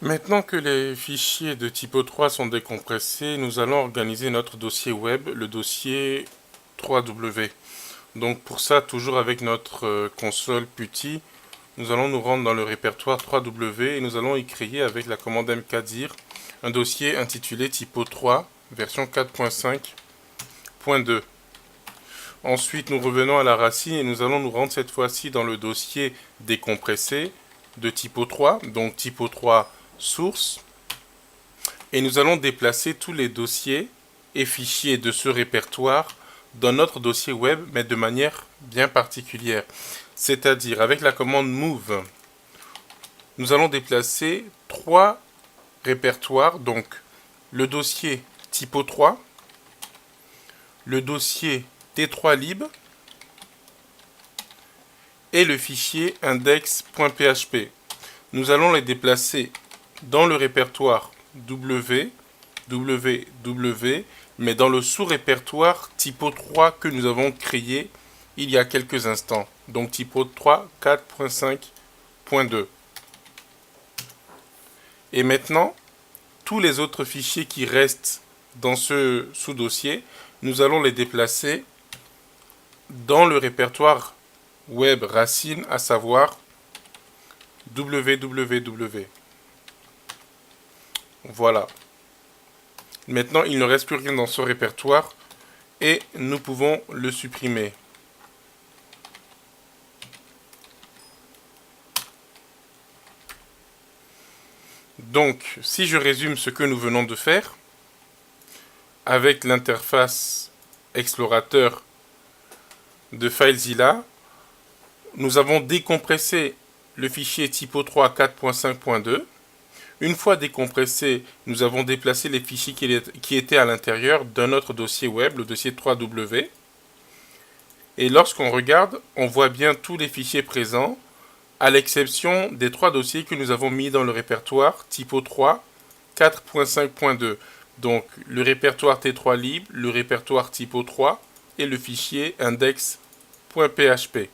Maintenant que les fichiers de typo 3 sont décompressés, nous allons organiser notre dossier web, le dossier 3W. Donc pour ça, toujours avec notre console PuTTY, nous allons nous rendre dans le répertoire 3W et nous allons y créer avec la commande mkdir un dossier intitulé typo 3 version 4.5.2. Ensuite, nous revenons à la racine et nous allons nous rendre cette fois-ci dans le dossier décompressé de typo 3, donc typo 3 source. Et nous allons déplacer tous les dossiers et fichiers de ce répertoire dans notre dossier web, mais de manière bien particulière. C'est-à-dire, avec la commande move, nous allons déplacer trois répertoires, donc le dossier typo 3, le dossier t3lib et le fichier index.php. Nous allons les déplacer dans le répertoire www, mais dans le sous-répertoire typo 3 que nous avons créé il y a quelques instants. Donc typo 3 4.5.2. Et maintenant, tous les autres fichiers qui restent dans ce sous-dossier, nous allons les déplacer dans le répertoire web racine, à savoir www. Voilà. Maintenant, il ne reste plus rien dans ce répertoire et nous pouvons le supprimer. Donc, si je résume ce que nous venons de faire, avec l'interface explorateur de FileZilla, nous avons décompressé le fichier typo 3 4.5.2. Une fois décompressé, nous avons déplacé les fichiers qui étaient à l'intérieur d'un autre dossier web, le dossier 3W. Et lorsqu'on regarde, on voit bien tous les fichiers présents, à l'exception des trois dossiers que nous avons mis dans le répertoire typo 3 4.5.2. Donc le répertoire t3lib, le répertoire typo 3 et le fichier index.php.